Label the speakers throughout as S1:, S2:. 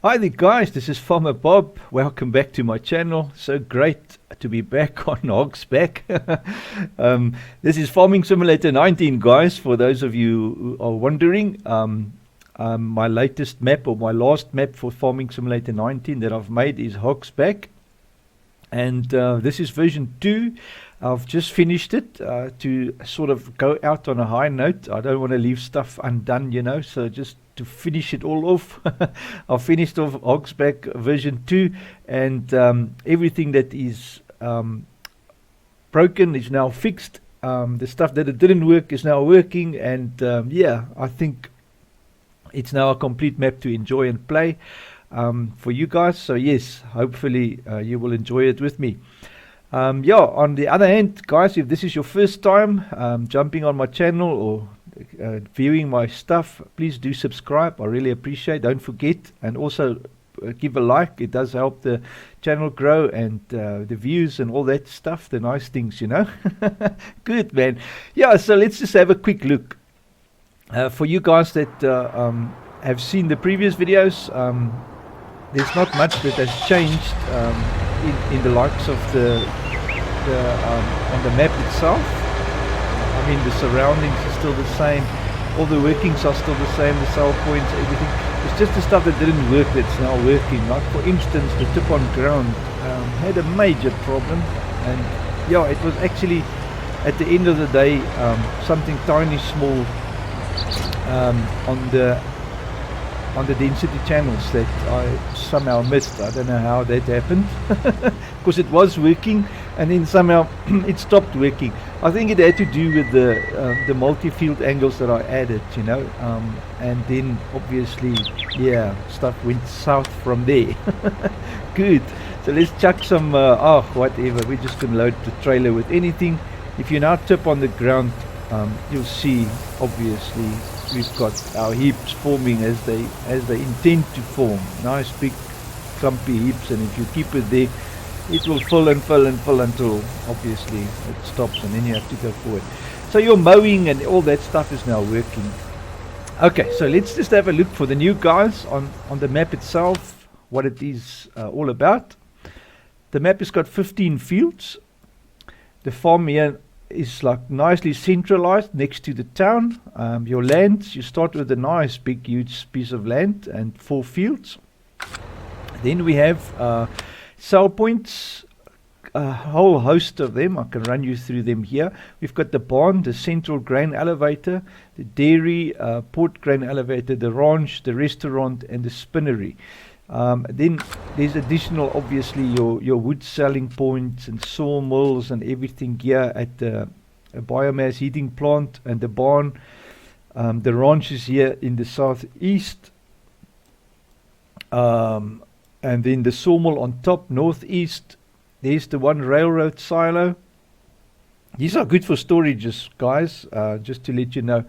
S1: Hi there guys, this is Farmer Bob. Welcome back to my channel. So great to be back on Hogsback. This is Farming Simulator 19 guys, for those of you who are wondering. My latest map, or my last map for Farming Simulator 19 that I've made, is Hogsback. And this is version 2. I've just finished it to sort of go out on a high note. I don't want to leave stuff undone, you know, so just to finish it all off. I've finished off Hogsback version 2, and everything that is broken is now fixed. The stuff that it didn't work is now working, and yeah, I think it's now a complete map to enjoy and play for you guys. So yes, hopefully you will enjoy it with me. Yeah, on the other hand guys, if this is your first time jumping on my channel or viewing my stuff, please do subscribe. I really appreciate. Don't forget, and also give a like. It does help the channel grow, and the views and all that stuff, the nice things, you know. Good man. Yeah, so let's just have a quick look for you guys that have seen the previous videos. There's not much that has changed in the likes of on the map itself. I mean, the surroundings are still the same, all the workings are still the same, the sell points, everything. It's just the stuff that didn't work that's now working. Like for instance, the tip on ground had a major problem, and yeah, it was actually at the end of the day something tiny small on the density channels that I somehow missed. I don't know how that happened, because it was working and then somehow it stopped working. I think it had to do with the multi-field angles that I added, you know, and then obviously, yeah, stuff went south from there. Good. So let's chuck some whatever. We're just gonna load the trailer with anything. If you now tip on the ground, you'll see obviously we've got our heaps forming as they intend to form. Nice big clumpy heaps, and if you keep it there, it will fill and fill and fill until obviously it stops, and then you have to go forward. So your mowing and all that stuff is now working. Okay, so let's just have a look for the new guys on the map itself, what it is all about. The map has got 15 fields. The farm here is like nicely centralized next to the town. Your lands, you start with a nice big huge piece of land and 4 fields. Then we have sell points, a whole host of them. I can run you through them here. We've got the barn, the central grain elevator, the dairy, port grain elevator, the ranch, the restaurant, and the spinnery. Then there's additional, obviously, your wood selling points and sawmills and everything here at the biomass heating plant and the barn. The ranch is here in the southeast, and then the sawmill on top northeast. There's the one railroad silo. These are good for storages, guys, just to let you know.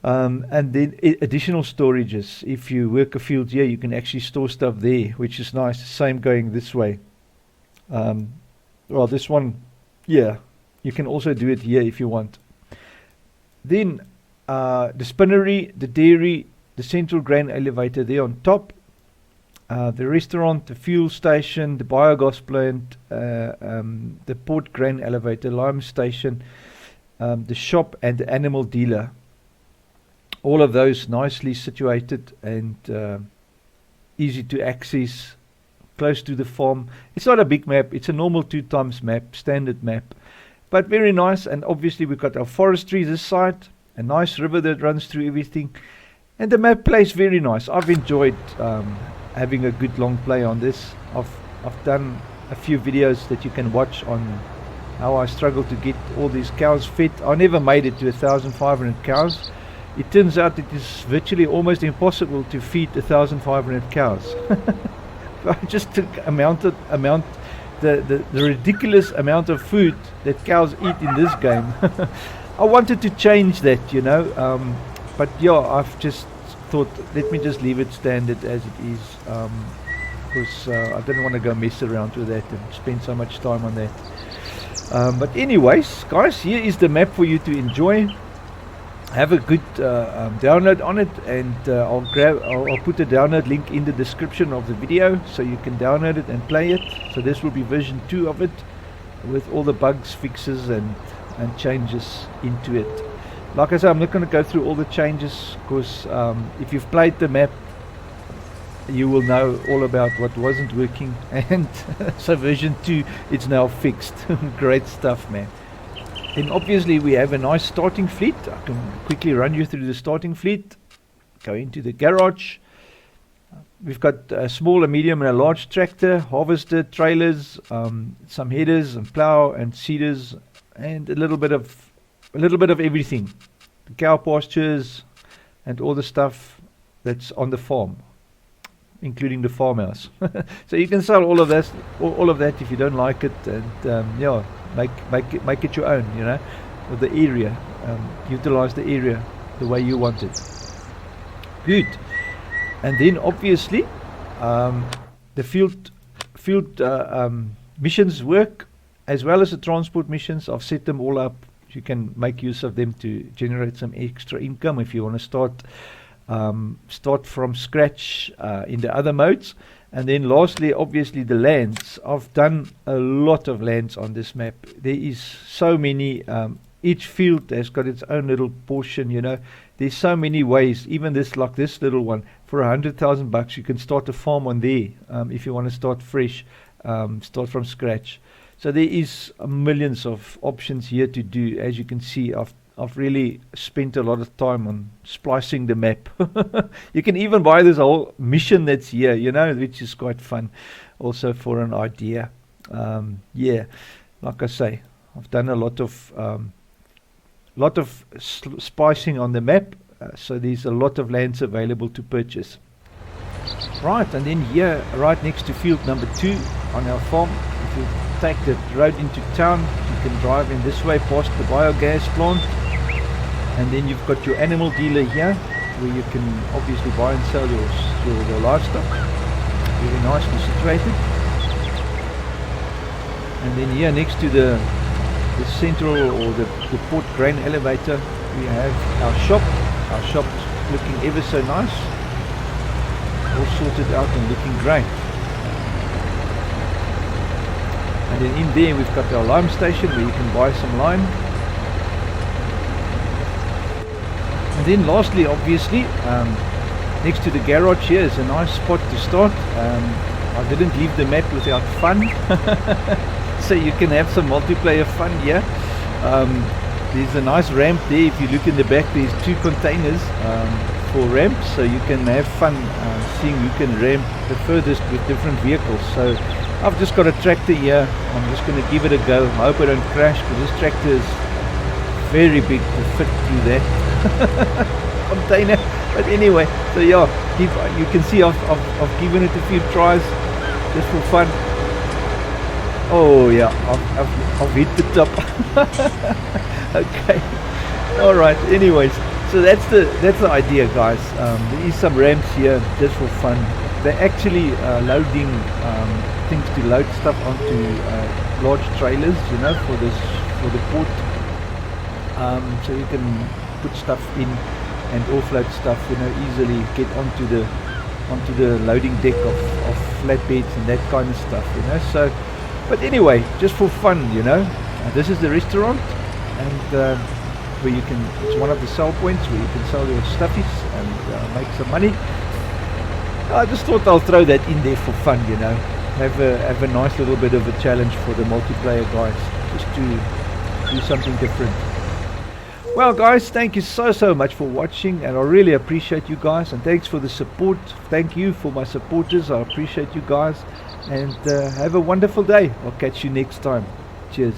S1: And then additional storages. If you work a field here, you can actually store stuff there, which is nice. Same going this way. Well, this one, yeah, you can also do it here if you want. Then the spinnery, the dairy, the central grain elevator there on top, the restaurant, the fuel station, the biogas plant, the port grain elevator, lime station, the shop, and the animal dealer. All of those nicely situated and easy to access, close to the farm. It's not a big map, it's a normal 2x map, standard map, but very nice. And obviously we've got our forestry this side, a nice river that runs through everything, and the map plays very nice. I've enjoyed having a good long play on this. I've done a few videos that you can watch on how I struggle to get all these cows fed. I never made it to 1,500 cows. It turns out it is virtually almost impossible to feed 1,500 cows. I just took the ridiculous amount of food that cows eat in this game. I wanted to change that, you know, but yeah, I've just thought, let me just leave it standard as it is, because I didn't want to go mess around with that and spend so much time on that. But anyways, guys, here is the map for you to enjoy. have a good download on it, and I'll put the download link in the description of the video so you can download it and play it. So this will be version 2 of it, with all the bugs, fixes and changes into it. Like I said, I'm not going to go through all the changes, because if you've played the map, you will know all about what wasn't working. And so version 2, it's now fixed. Great stuff, man. Then obviously we have a nice starting fleet. I can quickly run you through the starting fleet. Go into the garage. We've got a small, a medium and a large tractor, harvester, trailers, some headers and plow and seeders, and a little bit of everything. The cow pastures and all the stuff that's on the farm, including the farmhouse. So you can sell all of that if you don't like it, and yeah, make it your own, you know, with the area, utilize the area the way you want it. Good. And then obviously the field missions work, as well as the transport missions. I've set them all up. You can make use of them to generate some extra income if you want to start from scratch in the other modes. And then lastly, obviously, the lands. I've done a lot of lands on this map. There is so many. Each field has got its own little portion, you know. There's so many ways. Even this, like this little one, for $100,000 you can start a farm on there, if you want to start fresh, start from scratch. So there is millions of options here to do. As you can see, I've really spent a lot of time on splicing the map. You can even buy this whole mission that's here, you know, which is quite fun also for an idea. Yeah, like I say, I've done a lot of splicing on the map, so there's a lot of lands available to purchase. Right, and then here, right next to field number 2 on our farm, if you take the road into town, you can drive in this way past the biogas plant, and then you've got your animal dealer here, where you can obviously buy and sell your livestock. Very nicely situated. And then here next to the central, or the port grain elevator, we have our shop. Our shop's looking ever so nice, all sorted out and looking great. And then in there we've got our lime station, where you can buy some lime. And then lastly, obviously, next to the garage here is a nice spot to start. I didn't leave the map without fun. So you can have some multiplayer fun here. There's a nice ramp there. If you look in the back, there's 2 containers for ramps, so you can have fun seeing who can ramp the furthest with different vehicles. So I've just got a tractor here. I'm just going to give it a go. I hope I don't crash, because this tractor is very big to fit through that container. But anyway, so yeah, you can see I've given it a few tries just for fun. Oh yeah, I've hit the top. Okay, all right. Anyways, so that's the idea, guys. There is some ramps here just for fun. They're actually loading things to load stuff onto large trailers, you know, for the port. So you can put stuff in and offload stuff, you know, easily get onto the loading deck of flatbeds and that kind of stuff, you know. So. But anyway, just for fun, you know. This is the restaurant, and where you can, it's one of the sell points where you can sell your stuffies and make some money. I just thought I'll throw that in there for fun, you know. Have a nice little bit of a challenge for the multiplayer guys, just to do something different. Well guys, thank you so much for watching, and I really appreciate you guys, and thanks for the support. Thank you for my supporters. I appreciate you guys. And have a wonderful day. I'll catch you next time. Cheers.